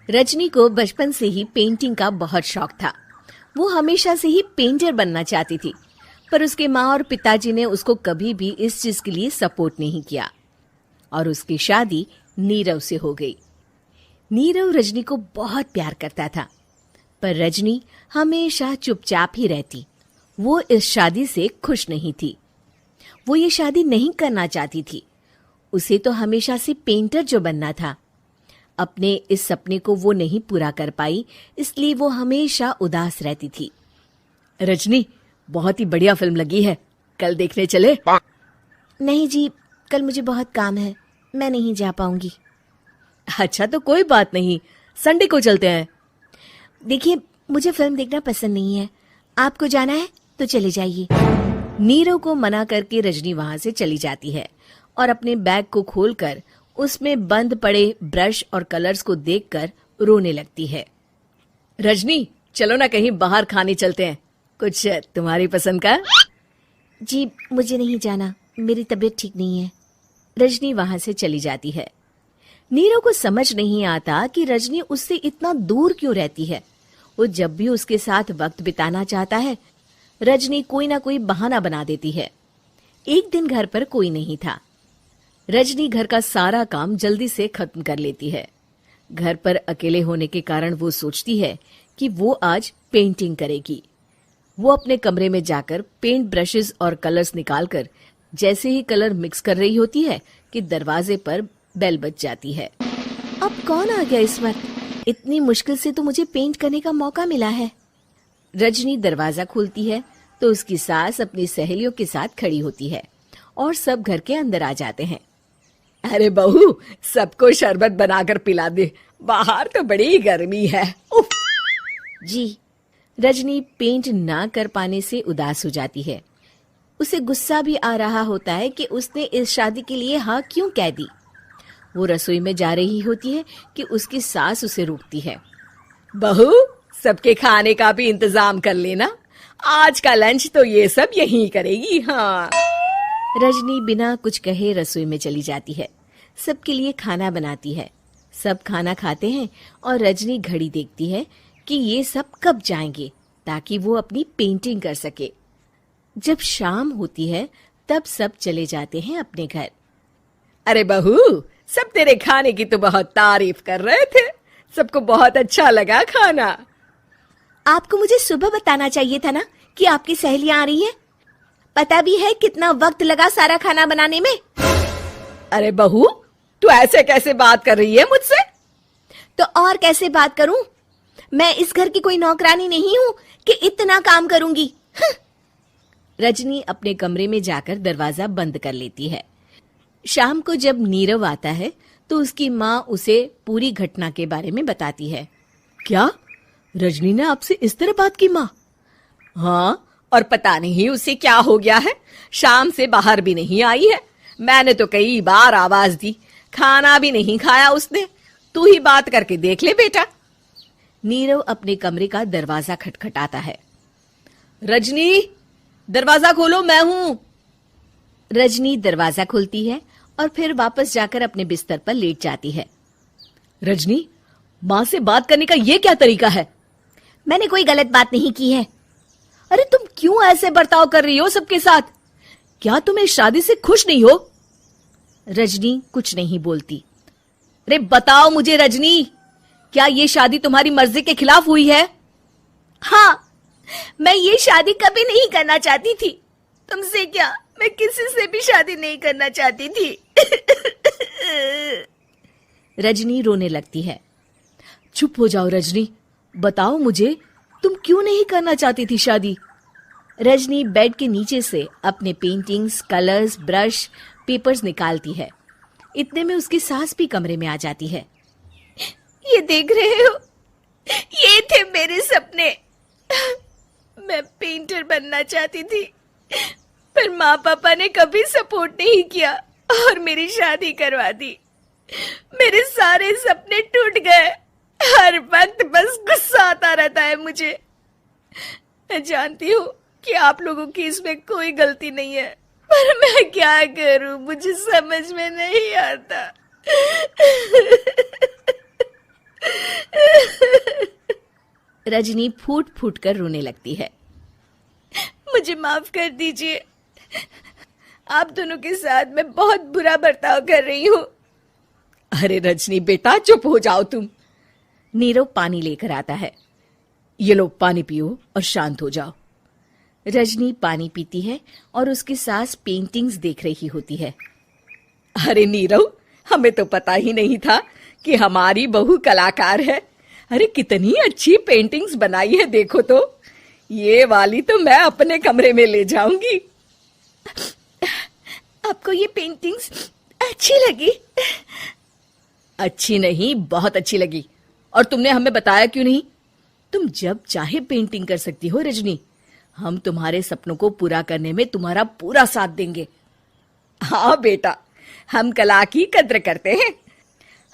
रजनी को बचपन से ही पेंटिंग का बहुत शौक था। वो हमेशा से ही पेंटर बनना चाहती थी, पर उसके माँ और पिताजी ने उसको कभी भी इस चीज के लिए सपोर्ट नहीं किया और उसकी शादी नीरव से हो गई। नीरव रजनी को बहुत प्यार करता था, पर रजनी हमेशा चुपचाप ही रहती। वो इस शादी से खुश नहीं थी। वो ये शादी नहीं करना चाहती थी। उसे तो हमेशा से पेंटर जो बनना था। अपने इस सपने को वो नहीं पूरा कर पाई, इसलिए वो हमेशा उदास रहती थी। रजनी, बहुत ही बढ़िया फिल्म लगी है, कल देखने चले? नहीं जी, कल मुझे बहुत काम है, मैं नहीं जा पाऊंगी। अच्छा तो कोई बात नहीं, संडे को चलते हैं। देखिए, मुझे फिल्म देखना पसंद नहीं है। आपको जाना है तो चले जाइए। नीरव को मना करके रजनी वहां से चली जाती है और अपने बैग को खोलकर उसमें बंद पड़े ब्रश और कलर्स को देखकर रोने लगती है। रजनी, चलो ना कहीं बाहर खाने चलते हैं, कुछ तुम्हारी पसंद का। जी, मुझे नहीं जाना, मेरी तबीयत ठीक नहीं है। रजनी वहां से चली जाती है। नीरव को समझ नहीं आता कि रजनी उससे इतना दूर क्यों रहती है। वो जब भी उसके साथ वक्त बिताना चाहता है, रजनी कोई ना कोई बहाना बना देती है। एक दिन घर पर कोई नहीं था। रजनी घर का सारा काम जल्दी से खत्म कर लेती है। घर पर अकेले होने के कारण वो सोचती है कि वो आज पेंटिंग करेगी। वो अपने कमरे में जाकर पेंट ब्रशेस और कलर्स निकालकर जैसे ही कलर मिक्स कर रही होती है कि दरवाजे पर बेल बज जाती है। अब कौन आ गया इस वक्त? इतनी मुश्किल से तो मुझे पेंट करने का मौका मिला है। रजनी दरवाजा खोलती है तो उसकी सास अपनी सहेलियों के साथ खड़ी होती है और सब घर के अंदर आ जाते हैं। अरे बहू, सबको शरबत बनाकर पिला दे, बाहर तो बड़ी गर्मी है। उफ। जी। रजनी पेंट ना कर पाने से उदास हो जाती है। उसे गुस्सा भी आ रहा होता है कि उसने इस शादी के लिए हाँ क्यों कह दी। वो रसोई में जा रही होती है कि उसकी सास उसे रोकती है। बहू, सबके खाने का भी इंतजाम कर लेना, आज का लंच तो ये सब यहीं करेगी। हाँ। रजनी बिना कुछ कहे रसोई में चली जाती है। सबके लिए खाना बनाती है। सब खाना खाते हैं और रजनी घड़ी देखती है कि ये सब कब जाएंगे ताकि वो अपनी पेंटिंग कर सके। जब शाम होती है तब सब चले जाते हैं अपने घर। अरे बहू, सब तेरे खाने की तो बहुत तारीफ कर रहे थे, सबको बहुत अच्छा लगा खाना। आपको मुझे सुबह बताना चाहिए था ना कि आपकी सहेलियां आ रही हैं। पता भी है कितना वक्त लगा सारा खाना बनाने में। अरे बहू, तू ऐसे कैसे बात कर रही है मुझसे? तो और कैसे बात करूं? मैं इस घर की कोई नौकरानी नहीं हूं कि इतना काम करूंगी। रजनी अपने कमरे में जाकर दरवाजा बंद कर लेती है। शाम को जब नीरव आता है तो उसकी माँ उसे पूरी घटना के बारे में बताती है। क्या रजनी ने आपसे इस तरह बात की माँ? हाँ, और पता नहीं उसे क्या हो गया है, शाम से बाहर भी नहीं आई है। मैंने तो कई बार आवाज दी, खाना भी नहीं खाया उसने। तू ही बात करके देख ले बेटा। नीरव अपने कमरे का दरवाजा खटखटाता है। रजनी, दरवाजा खोलो, मैं हूं। रजनी दरवाजा खोलती है और फिर वापस जाकर अपने बिस्तर पर लेट जाती है। रजनी, माँ से बात करने का ये क्या तरीका है? मैंने कोई गलत बात नहीं की है। अरे तुम क्यों ऐसे बर्ताव कर रही हो सबके साथ? क्या तुम इस शादी से खुश नहीं हो? रजनी कुछ नहीं बोलती। अरे बताओ मुझे रजनी, क्या ये शादी तुम्हारी मर्जी के खिलाफ हुई है? हाँ, मैं ये शादी कभी नहीं करना चाहती थी। तुमसे क्या, मैं किसी से भी शादी नहीं करना चाहती थी। रजनी रोने लगती है। चुप हो जाओ रजनी, बताओ मुझे, तुम क्यों नहीं करना चाहती थी शादी? रजनी बेड के नीचे से अपने पेंटिंग्स, कलर्स, ब्रश, पेपर्स निकालती है। इतने में उसकी सास भी कमरे में आ जाती है। ये देख रहे हो, ये थे मेरे सपने। मैं पेंटर बनना चाहती थी, पर माँ पापा ने कभी सपोर्ट नहीं किया और मेरी शादी करवा दी। मेरे सारे सपने टूट गए। हर वक्त बस गुस्सा आता रहता है मुझे। मैं जानती हूँ कि आप लोगों की इसमें कोई गलती नहीं है, पर मैं क्या करूँ, मुझे समझ में नहीं आता। रजनी फूट फूट कर रोने लगती है। मुझे माफ कर दीजिए, आप दोनों के साथ मैं बहुत बुरा बर्ताव कर रही हूँ। अरे रजनी बेटा, चुप हो जाओ तुम। नीरव पानी लेकर आता है। ये लो पानी पियो और शांत हो जाओ। रजनी पानी पीती है और उसकी सास पेंटिंग्स देख रही होती है। अरे नीरव, हमें तो पता ही नहीं था कि हमारी बहू कलाकार है। अरे कितनी अच्छी पेंटिंग्स बनाई है, देखो तो। ये वाली तो मैं अपने कमरे में ले जाऊंगी। आपको ये पेंटिंग्स अच्छी लगी? अच्छी नहीं, बहुत अच्छी लगी। और तुमने हमें बताया क्यों नहीं? तुम जब चाहे पेंटिंग कर सकती हो रजनी। हम तुम्हारे सपनों को पूरा करने में तुम्हारा पूरा साथ देंगे। हाँ बेटा, हम कला की कद्र करते हैं।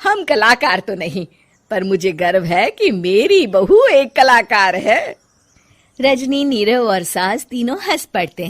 हम कलाकार तो नहीं, पर मुझे गर्व है कि मेरी बहू एक कलाकार है। रजनी, नीरव और सास तीनों हंस पड़ते हैं।